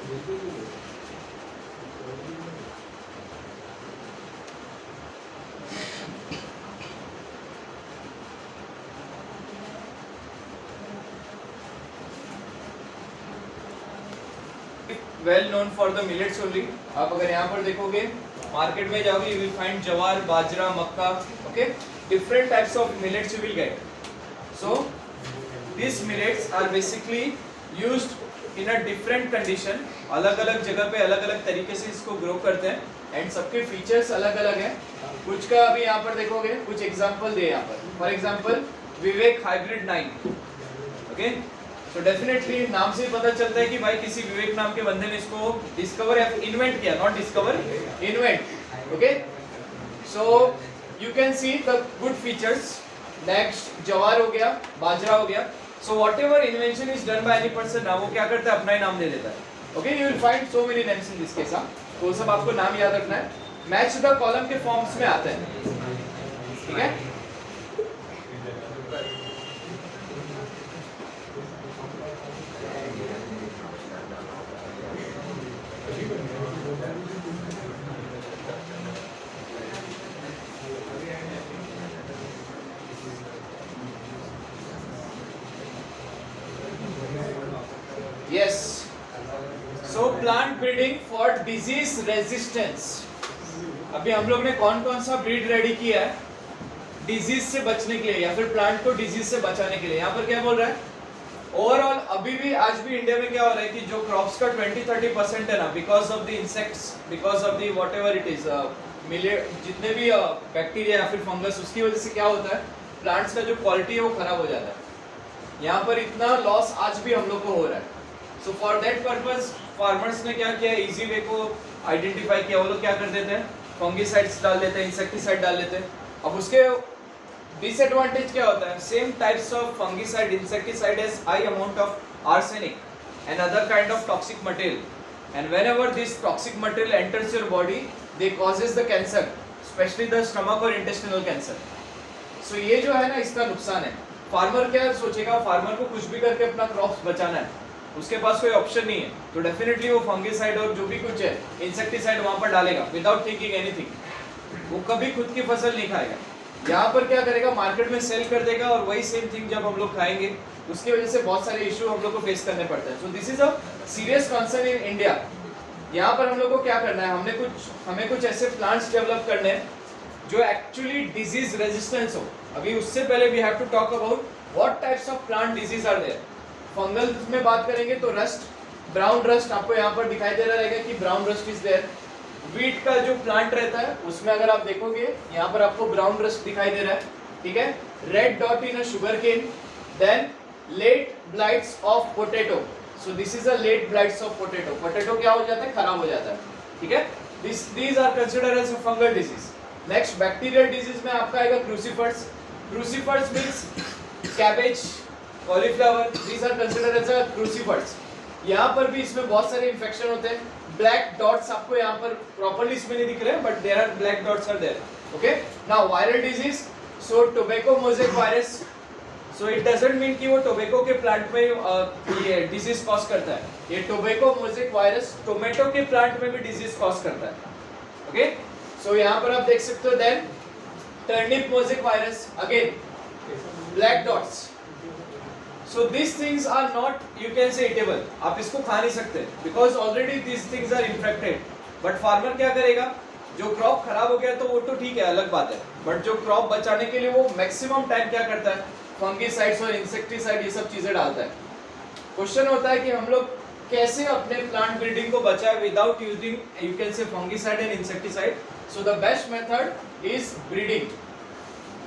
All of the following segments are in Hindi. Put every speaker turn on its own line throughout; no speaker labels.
Well known for the millets only. आप अगर यहाँ पर देखोगे मार्केट में जाओगे यू विल फाइंड जवार, बाजरा, मक्का, okay, different types of millets you will get. So this millets are basically used in a different condition, अलग अलग जगह पे अलग अलग तरीके से इसको ग्रो करते हैं एंड सबके फीचर्स अलग अलग हैं। कुछ का अभी यहाँ पर देखोगे, कुछ एग्जांपल दे यहाँ पर। For example Vivek hybrid 9, okay. तो डेफिनेटली नाम से ही पता चलता है कि भाई किसी विवेक नाम के बंदे ने इसको डिस्कवर या इन्वेंट किया, not discover, invent, okay. So you can see the good features. Next जवार हो गया, बाजरा हो गया। So whatever invention is done by any person, ना वो क्या करता है, अपना ही नाम दे देता है, okay. You will find so many names in this case. तो सब आपको नाम याद रखना है, मैच द कॉलम के फॉर्म्स में आते हैं, ठीक है। Yes. So plant breeding for disease resistance. अभी हम लोग ने कौन कौन सा ब्रीड रेडी किया है डिजीज से बचने के लिए या फिर प्लांट को डिजीज से बचाने के लिए। यहाँ पर क्या बोल रहा है, ओवरऑल अभी भी आज भी इंडिया में क्या हो रहा है कि जो क्रॉप्स का 20-30% है ना, because of the insects, because of the whatever it is millet, जितने भी बैक्टीरिया या फिर फंगस, उसकी वजह से क्या होता है, प्लांट्स का जो क्वालिटी है वो खराब हो जाता है। यहाँ पर इतना लॉस आज भी हम लोग को हो रहा है। So for that purpose farmers ने क्या किया, इजी वे को आइडेंटिफाई किया। वो लोग क्या कर देते हैं, फंगिसाइड्स डाल देते हैं, इंसेक्टिसाइड डाल देते हैं। अब उसके डिसएडवांटेज क्या होता है, same types of fungicide, insecticide has high amount of arsenic and other kind of toxic material, and whenever this toxic material enters your body they causes the cancer, specially the stomach और इंटेस्टिनल कैंसर। सो ये जो है ना, इसका नुकसान है। फार्मर क्या सोचेगा, फार्मर को कुछ भी करके अपना क्रॉप्स बचाना है, उसके पास कोई ऑप्शन नहीं है, तो डेफिनेटली वो फंगिसाइड और जो भी कुछ है इंसेक्टिसाइड वहां पर डालेगा विदाउट थिंकिंग एनीथिंग। वो कभी खुद की फसल नहीं खाएगा, यहाँ पर क्या करेगा, मार्केट में सेल कर देगा, और वही सेम थिंग जब हम लोग खाएंगे उसकी वजह से बहुत सारे इशू हम लोग को फेस करने पड़ते हैं। सो this is a serious concern in India. यहाँ पर हम लोग को क्या करना है, हमें कुछ ऐसे प्लांट्स डेवलप करने हैं जो एक्चुअली डिजीज रेजिस्टेंस हो। अभी उससे पहले we have to talk about what types of plant disease are there. Fungal में बात करेंगे तो रस्ट, ब्राउन रस्ट आपको यहाँ पर दिखाई दे रहा रहेगा कि brown rust is there. Wheat का जो प्लांट रहता है उसमें अगर आप देखोगे यहाँ पर आपको ब्राउन रस्ट दिखाई दे रहा है, ठीक है। Red dot in a sugar cane, then late blights of potato. So this is a late blights of potato. Potato क्या हो जाता है, खराब हो जाता है, ठीक है। These are considered as a fungal disease. Next bacterial disease में आपका आएगा crucifers. Crucifers means cabbage, cauliflower, these are considered as a crucifers. यहाँ पर भी इसमें बहुत सारे इन्फेक्शन होते हैं। ब्लैक डॉट्स आपको यहाँ पर प्रॉपर्ली इसमें नहीं दिख रहे हैं, but there are black dots are there, okay. Now viral disease, so tobacco mosaic virus. So it doesn't mean कि वो टोबैको के प्लांट में ये डिजीज कॉज करता है। ये टोबैको मोज़ेक वायरस टोमेटो के प्लांट में भी डिजीज कॉज करता है, ओके। सो यहाँ पर आप देख सकते हो। Then turnip mosaic virus, again black dots. So these things are not, you can say, eatable. आप इसको खा नहीं सकते because already these things are infected. But farmer क्या करेगा, जो क्रॉप खराब हो गया तो वो तो ठीक है, अलग बात है, बट जो क्रॉप बचाने के लिए वो मैक्सिमम टाइम क्या करता है, फंगिसाइड्स और इंसेक्टिसाइड ये सब चीजें डालता है। क्वेश्चन होता है कि हम लोग कैसे अपने प्लांट ब्रीडिंग को बचाए without using, you can say, fungicide and insecticide. So the best method is breeding.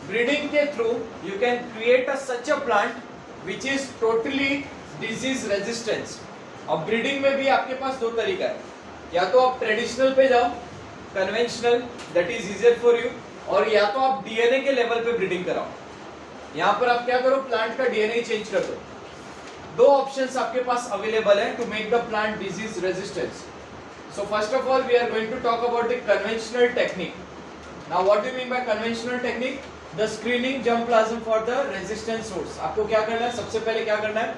Breeding के through you can create such a plant which is totally disease resistance। अब ब्रीडिंग में भी आपके पास दो तरीका है, या तो आप ट्रेडिशनल पे जाओ, conventional, that is easier for you, और या तो आप डीएनए के लेवल पे ब्रीडिंग कराओ। यहाँ पर आप क्या करो, प्लांट का डीएनए चेंज कर दो। दो ऑप्शंस आपके पास अवेलेबल है to make the plant disease resistance. So first of all we are going to talk about the conventional technique. Now what do you mean by conventional technique? The screening germplasm for the resistance source. आपको क्या करना है, सबसे पहले क्या करना है,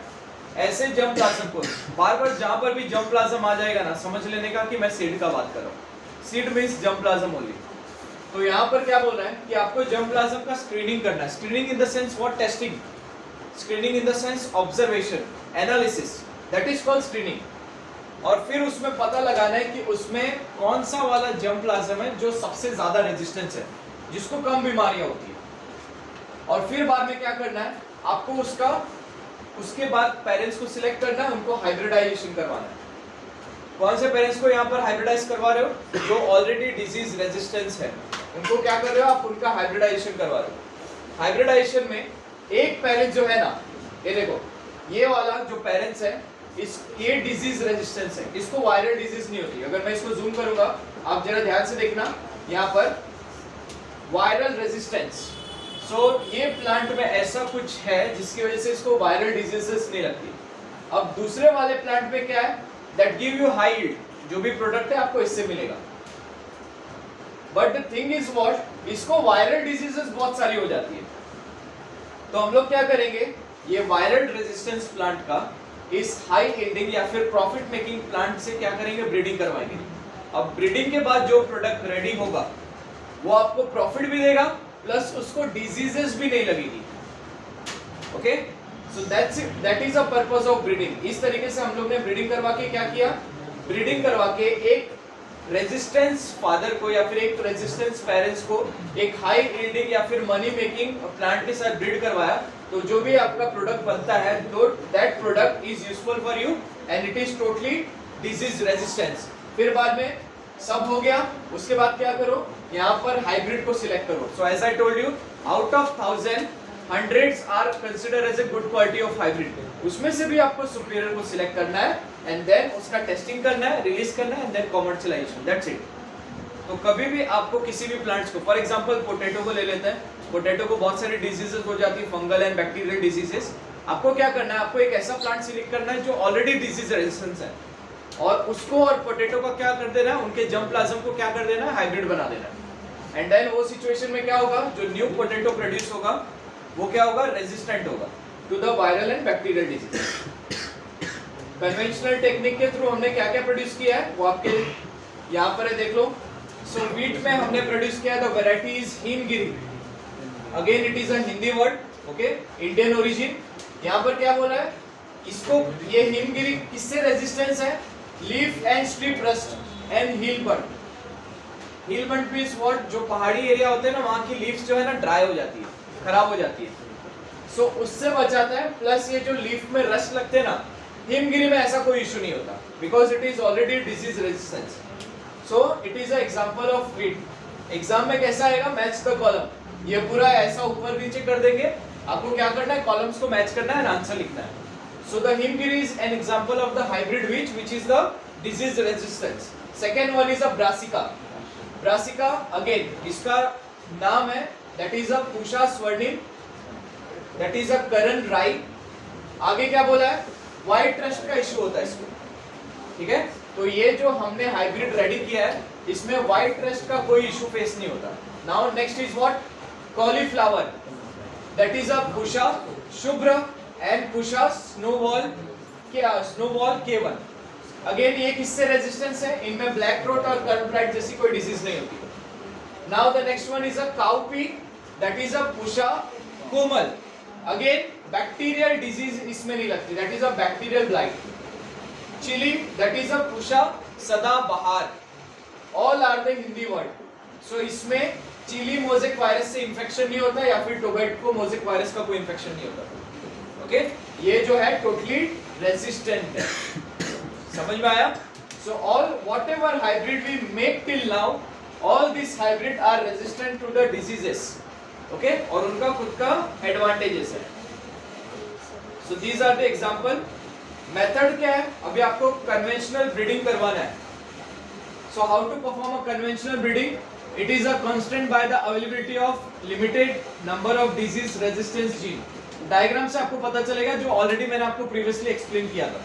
ऐसे जर्म प्लाज्म को बार बार जहां पर भी जर्म प्लाज्म आ जाएगा ना, समझ लेने का कि मैं सीड का बात कर रहा हूँ। Seed means germ plasm only. तो यहाँ पर क्या बोल रहा है कि आपको जर्म प्लाज्म का स्क्रीनिंग करना है। Screening in the sense what? Testing. Screening in the sense observation, analysis, that is called screening. और फिर उसमें पता लगाना है कि उसमें कौन सा वाला जर्म प्लाज्म है जो सबसे ज्यादा रेजिस्टेंस है, जिसको कम बीमारियां होती है। और फिर बाद में क्या करना है आपको, उसके बाद पेरेंट्स को सिलेक्ट करना है, उनको हाइब्रिडाइजेशन करवाना है। कौन से पेरेंट्स को यहाँ पर हाइब्रिडाइज करवा रहे हो? जो ऑलरेडी डिजीज रेजिस्टेंस है, उनको क्या कर रहे हो आप? उनका हाइब्रिडाइजेशन करवा रहे हो। हाइब्रिडाइजेशन में एक पेरेंट जो है ना, ये देखो, ये वाला जो पेरेंट्स है, ये डिजीज रेजिस्टेंस है, इसको वायरल डिजीज नहीं होती। अगर मैं इसको जूम करूंगा, आप जरा ध्यान से देखना, यहाँ पर वायरल रेजिस्टेंस। ये प्लांट में ऐसा कुछ है जिसकी वजह से इसको वायरल डिजीजेस नहीं लगती। अब दूसरे वाले प्लांट में क्या है? That give you high yield, जो भी प्रोडक्ट है आपको इससे मिलेगा। But the thing is what, इसको वायरल डिजीजेस बहुत सारी हो जाती है। तो हम लोग क्या करेंगे, ये वायरल रेजिस्टेंस प्लांट का इस हाई यील्डिंग या फिर प्रॉफिट मेकिंग प्लांट से क्या करेंगे? ब्रीडिंग करवाएंगे। अब ब्रीडिंग के बाद जो प्रोडक्ट रेडी होगा वो आपको प्रॉफिट भी देगा, प्लस उसको डिजीजेस भी नहीं लगेगी। Okay, so that is a purpose of breeding. इस तरीके से हम लोग ने ब्रीडिंग करवा के क्या किया? ब्रीडिंग करवा के एक रेजिस्टेंस फादर को या फिर एक रेजिस्टेंस पेरेंट्स को एक हाई यील्डिंग या फिर मनी मेकिंग प्लांट के साथ ब्रीड करवाया। तो जो भी आपका प्रोडक्ट बनता है, तो that product is useful for you and it is totally disease resistance. फिर बाद में सब हो गया, उसके बाद क्या करो, यहाँ पर हाइब्रिड को सिलेक्ट करो। So as I told you, out of 1000 hundreds are consider as a good quality of hybrid. उसमें से भी आपको सुपीरियर को सिलेक्ट करना है एंड देन उसका टेस्टिंग करना है, रिलीज करना है and then commercialisation, that's it. तो कभी भी आपको किसी भी प्लांट्स को, फॉर एग्जांपल पोटैटो को ले लेते हैं, पोटैटो को बहुत सारी डिजीजेस हो जाती है, फंगल एंड बैक्टीरियल डिजीजेस। आपको क्या करना है? आपको एक ऐसा प्लांट सिलेक्ट करना है जो ऑलरेडी डिजीज रेजिस्टेंस है, और उसको और पोटैटो का क्या कर देना है? उनके जर्म प्लाज्म को क्या कर देना है? हाइब्रिड बना देना है। एंड देन वो सिचुएशन में क्या होगा? जो न्यू पोटैटो प्रोड्यूस होगा वो क्या होगा? रेजिस्टेंट होगा to the viral and bacterial disease. Conventional technique के थ्रू हमने क्या क्या प्रोड्यूस किया है वो आपके यहाँ पर है, देख लो। सो व्हीट में हमने प्रोड्यूस किया the variety is Himgiri. Again it is a Hindi word, okay, Indian origin. यहाँ पर क्या बोला है? इसको, ये हिमगिरी किससे रेजिस्टेंस है? Leaf and strip rust and heal burn. Heal burn means what? जो पहाड़ी एरिया होते हैं ना, वहाँ की लीव्स जो है ना ड्राई हो जाती है, खराब हो जाती है। सो उससे बचाता है। प्लस ये जो लीफ में रस्ट लगते हैं ना, हिमगिरी में ऐसा कोई इशू नहीं होता, because it is already disease resistance. So it is a example of wheat. Exam में कैसा आएगा? Match the column. ये पूरा ऐसा ऊपर नीचे कर देंगे, आपको क्या करना है? कॉलम्स को मैच करना है एंड आंसर लिखना है। So the himgiri is an example of the hybrid wheat, which is the disease resistance. Second one is a brassica. Brassica again, इसका नाम है, that is a Pusha swarnim, that is a Karan rye. आगे क्या बोला है? White rust का इशू होता है इसको, ठीक है? तो ये जो हमने हाइब्रिड रेडी किया है, इसमें व्हाइट रस्ट का कोई इशू फेस नहीं होता। Now next is what? Cauliflower, that is a Pusa Shubhra and Pusa snowball K1। Again ये किससे रेजिस्टेंस है? इनमें ब्लैक थ्रोट और कर्न फ्लाइट जैसी कोई डिजीज नहीं होती। Now the next one is a cowpea, that is a Pusa Komal. Again bacterial disease इसमें नहीं लगती, that is a bacterial blight. Chilli, that is a Pusa Sadabahar. All are the Hindi word. So इसमें चिली मोज़ेक वायरस से इंफेक्शन नहीं होता, या फिर टोबैको मोज़ेक वायरस का कोई इंफेक्शन नहीं होता। ओके, ये जो है टोटली रेजिस्टेंट है। समझ में आया? So all whatever hybrid we make till now, all this hybrid are resistant to the diseases, okay, और उनका खुद का एडवांटेजेस है। So these are the example. Method क्या है? अभी आपको कन्वेंशनल ब्रीडिंग करवाना है। So how to perform a conventional breeding? It is a constant by the availability of limited number of disease resistance gene. Diagram से आपको पता चलेगा, जो ऑलरेडी मैंने आपको प्रीवियसली एक्सप्लेन किया था।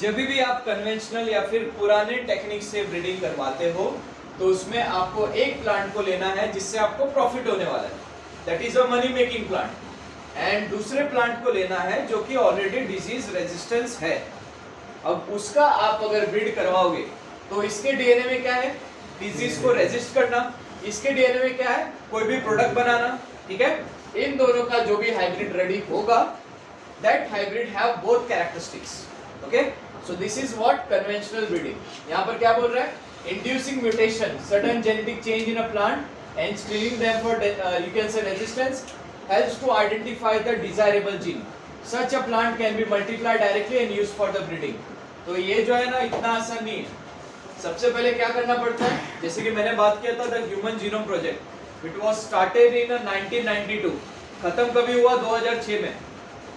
जब भी आप कन्वेंशनल या फिर पुराने टेक्निक से ब्रीडिंग करवाते हो, तो उसमें आपको एक प्लांट को लेना है जिससे आपको प्रॉफिट होने वाला है, that is a money making plant. And दूसरे प्लांट को लेना है जो कि ऑलरेडी डिजीज रेजिस्टेंस है। अब उसका आप अगर ब्रीड करवाओगे तो इसके डीएनए में क्या है, डिजीज को रेजिस्ट करना, इसके डीएनए में क्या है, कोई भी प्रोडक्ट बनाना, ठीक है। इन दोनों का जो भी हाइब्रिड रेडी होगा, that hybrid have both characteristics, okay. So this is what conventional breeding. यहाँ पर क्या बोल रहा है, inducing mutation, sudden genetic change in a plant and screening them for you can से resistance helps to identify the desirable gene. Such a plant can be multiplied directly and used for the breeding. तो ये जो है ना इतना आसान नहीं है। सबसे पहले क्या करना पड़ता है, जैसे कि मैंने बात किया था the human genome project, it was started in 1992, खत्म कभी हुआ 2006 में।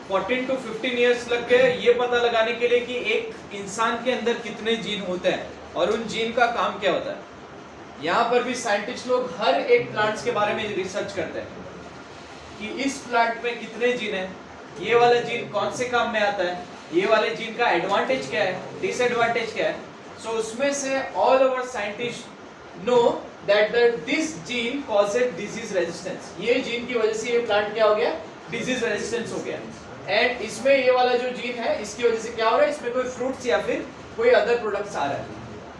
14 to 15 इयर्स लग गए ये पता लगाने के लिए कि एक इंसान के अंदर कितने जीन होते हैं और उन जीन का काम क्या होता है। यहाँ पर भी साइंटिस्ट लोग हर एक प्लांट्स के बारे में रिसर्च करते हैं कि इस प्लांट में कितने जीन है, ये वाला जीन कौन से काम में आता है, ये वाले जीन का एडवांटेज क्या है, डिसएडवांटेज क्या है। सो उसमें से all over scientist know that this gene causes disease resistance, ये जीन की वजह से ये प्लांट क्या हो गया, डिजीज रेजिस्टेंस हो गया। एंड इसमें ये वाला जो जीन है इसकी वजह से क्या हो रहा है, इसमें कोई फ्रूट्स या फिर कोई अदर प्रोडक्ट्स आ रहा है।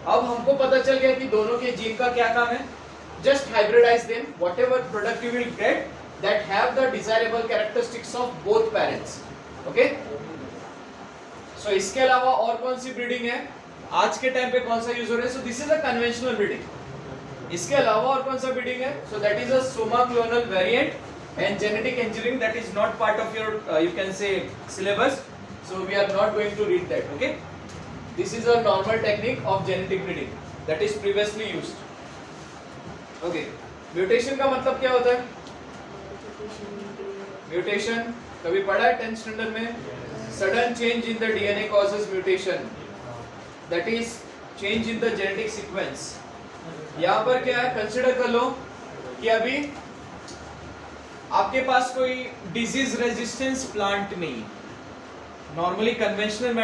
अब हमको पता चल गया कि दोनों के जीन का क्या काम है, just hybridise them, whatever product you will get that have the desirable characteristics of both parents, okay। so इसके अलावा और कौन सी ब्रीडिंग है आज के टाइम पे, कौन सा यूज हो रहा है, so this is a conventional breeding। इसके अलावा और कौन सा ब्रीडिंग है, so that is a soma clonal variant and genetic engineering, that is not part of your you can say syllabus, so we are not going to read that, okay। this is a normal technique of genetic breeding that is previously used, okay। Mutation का मतलब क्या होता है, म्यूटेशन कभी पढ़ा है 10th स्टैंडर्ड में, sudden change in the DNA causes mutation, that is change in the genetic sequence. यहाँ पर क्या है, कंसिडर कर लो कि अभी आपके पास कोई डिजीज रेजिस्टेंस प्लांट नहीं। नॉर्मली कन्वेंशनल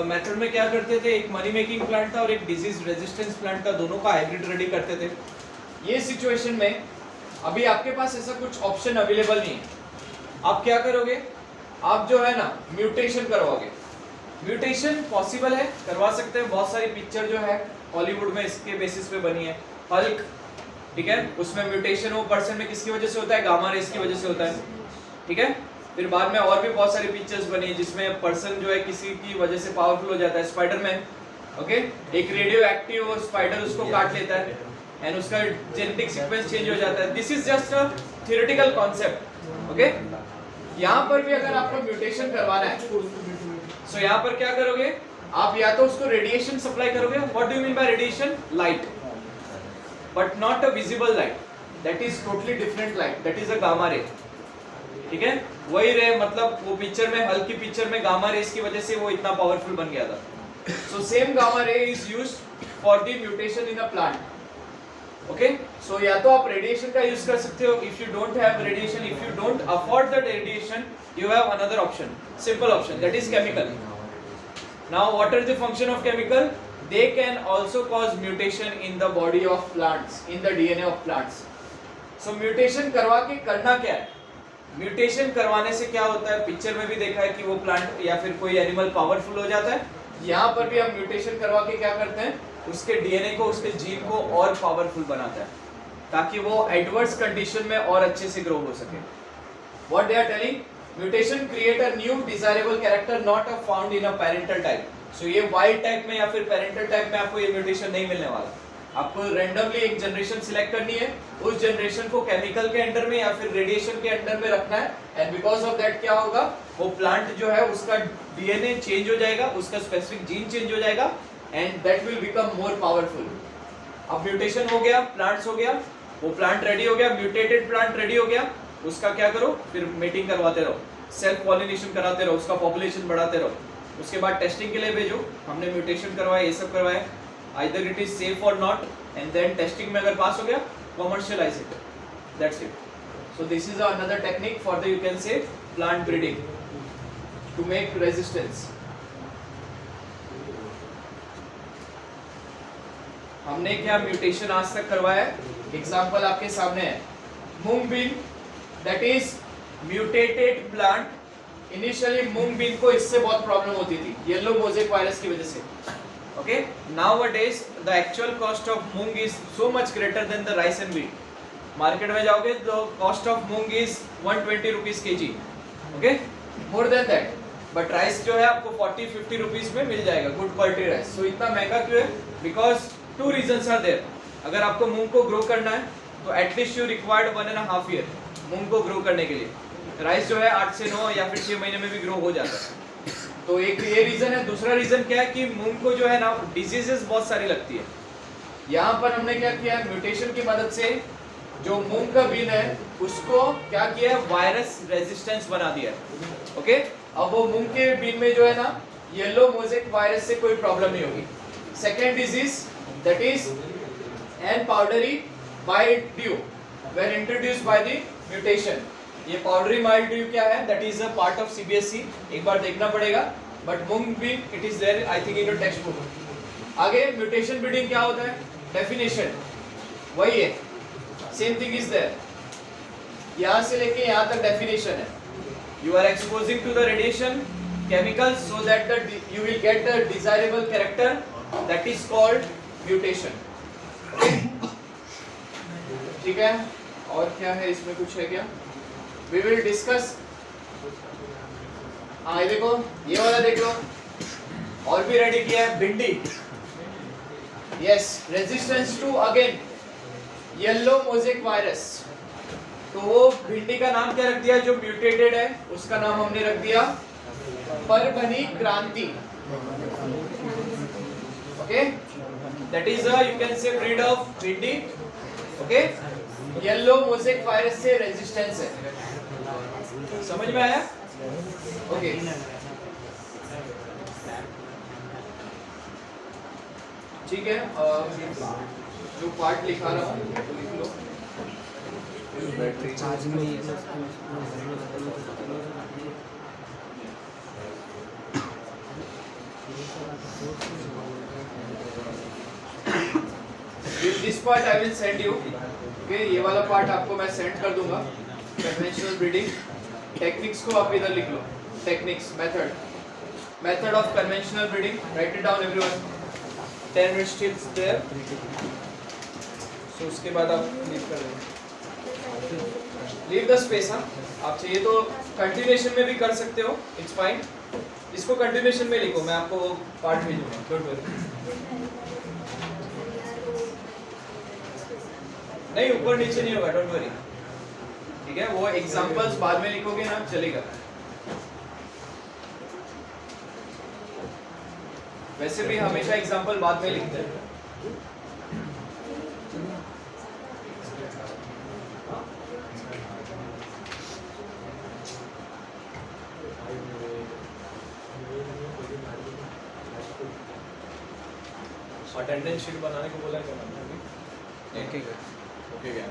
मेथड में क्या करते थे, एक मनी मेकिंग प्लांट था और एक डिजीज रेजिस्टेंस प्लांट था, दोनों का हाइब्रिड रेडी करते थे। ये सिचुएशन में अभी आपके पास ऐसा कुछ ऑप्शन अवेलेबल नहीं है। आप क्या करोगे, आप जो है ना म्यूटेशन करवाओगे। म्यूटेशन पॉसिबल है, करवा सकते हैं, बहुत सारी पिक्चर जो है हॉलीवुड में इसके बेसिस पे बनी है। हल्क, ठीक है, उसमें म्यूटेशन वो पर्सन में किसकी वजह से होता है, गामा रेस की वजह से होता है, ठीक है। फिर बाद में और भी बहुत सारी पिक्चर्स बनी जिसमें पर्सन जो है किसी की वजह से पावरफुल हो जाता है। स्पाइडरमैन, ओके, एक रेडियो एक्टिव स्पाइडर उसको काट लेता है एंड उसका जेनेटिक सीक्वेंस चेंज हो जाता है। This is just a theoretical concept, okay. यहाँ पर भी अगर आपको म्यूटेशन करवाना है, सो यहाँ पर क्या करोगे आप, या तो उसको रेडिएशन सप्लाई करोगे। What do you mean bye radiation, light, but not a visible light, that is totally different light, that is a gamma ray, ठीक है। वही रे, मतलब वो पिक्चर में, हल्की पिक्चर में गामा रेस की वजह से वो इतना पावरफुल बन गया था। So same gamma ray is used for the mutation in a plant, okay. So या तो आप रेडिएशन का यूज कर सकते हो, if you don't have radiation, if you don't afford the radiation, you have another option, simple option, that is chemical. Now what are the function of chemical? They can also cause mutation in the body of plants, in the DNA of plants. So mutation करवा के करना क्या है, म्यूटेशन करवाने से क्या होता है, पिक्चर में भी देखा है कि वो प्लांट या फिर कोई एनिमल पावरफुल हो जाता है। यहाँ पर भी हम म्यूटेशन करवा के क्या करते हैं, उसके डीएनए को, उसके जीन को और पावरफुल बनाता है ताकि वो एडवर्स कंडीशन में और अच्छे से ग्रो हो सके। What they are telling, mutation create a new desirable character not found in a parental type. So ये wild type में या फिर parental type में आपको ये mutation नहीं मिलने वाला। आपको randomly एक generation select करनी है, उस generation को chemical के अंडर में या फिर radiation के अंडर में रखना है, and because of that क्या होगा, वो plant जो है उसका DNA change हो जाएगा, उसका specific gene change हो जाएगा, and that will become more powerful. अब mutation हो गया, plants हो गया, वो plant ready हो गया, mutated plant ready हो गया, उसका क्या करो, फिर मेटिंग करवाते रहो, सेल्फ पॉलिनेशन कराते रहो, उसका पॉपुलेशन बढ़ाते रहो, उसके बाद टेस्टिंग के लिए भेजो, हमने म्यूटेशन करवाया, ये सब करवाया, आइदर इट इज सेफ और नॉट, एंड देन टेस्टिंग में अगर पास हो गया, commercialise it, that's it. So this is another technique for the, you can say, plant breeding to make resistance. हमने क्या म्यूटेशन आज तक करवाया है, एग्जाम्पल आपके सामने है, moong bean, that is mutated plant, initially moong bean को इससे बहुत प्रॉब्लम होती थी येलो मोजेक वायरस की वजह से. Okay, nowadays the actual cost of moong is so much greater than the rice and wheat. Market में जाओगे तो cost of moong is 120 rupees KG. Okay, more than that. But rice जो है आपको 40-50 रुपीज में मिल जाएगा, गुड क्वालिटी राइस. सो इतना महंगा क्यों है? Because two reasons are there. अगर आपको मूंग को ग्रो करना है तो एटलीस्ट यू रिक्वायर्ड 1.5 ईयर मूंग को ग्रो करने के लिए. राइस जो है 8 से 9 या फिर 6 महीने में भी ग्रो हो जाता है. तो एक ये रीजन है. दूसरा रीजन क्या है कि मूंग को जो है ना डिजीजेस बहुत सारी लगती है. यहाँ पर हमने क्या किया है, म्यूटेशन की मदद से जो मूंग का बीन है उसको क्या किया है, वायरस रेजिस्टेंस बना दिया है. ओके, अब वो मूंग के बीन में जो है ना येलो मोजेक वायरस से कोई प्रॉब्लम नहीं होगी. Second disease that is an powdery mildew were introduced by the mutation. ये पाउडरी माइल्ड्यू क्या है? That is a part of CBSE. एक बार देखना पड़ेगा. But moong bean it is there I think in your textbook. आगे म्यूटेशन ब्रीडिंग क्या होता है? डेफिनेशन वही है, सेम थिंग इज देयर. यहाँ से लेके यहाँ तक डेफिनेशन है. You are exposing to the radiation chemicals so that you will get the desirable character that is called mutation. ठीक है, और क्या है इसमें, कुछ है क्या? We will discuss. हाँ ये देखो, ये वाला देख लो. और भी रेडी किया है भिंडी. Yes, resistance to again yellow mosaic virus. तो वो भिंडी का नाम क्या रख दिया? जो म्यूटेटेड है उसका नाम हमने रख दिया परभनी क्रांति. Okay, that is you can से ब्रीड ऑफ भिंडी. ओके, येलो मोजेक वायरस से रेजिस्टेंस है. समझ में आया? ओके, ठीक है. जो पार्ट लिखा रहा हूँ तो लिख लो. चार्ज में this part I will send you. Okay, ये वाला पार्ट आपको मैं सेंड कर दूंगा. कन्वेंशनल ब्रीडिंग टेक्निक्स को आप इधर लिख लो. Techniques, method of conventional breeding. Write it down everyone. 10 minutes still there. So उसके बाद आप लीव कर देंगे. Leave the space. हाँ, आप चाहिए तो कंटिन्यूएशन में भी कर सकते हो, इट्स फाइन. इसको कंटिन्यूएशन में लिखो, मैं आपको पार्ट भेजूंगा. Don't worry. नहीं, ऊपर नीचे नहीं होगा, डोंट वरी. ठीक है, वो एग्जांपल्स बाद में लिखोगे ना, चलेगा. वैसे भी हमेशा एग्जांपल बाद में लिखते हैं.
अटेंडेंस शीट बनाने को बोला क्या मैंने?
एक एक
ओके क्या?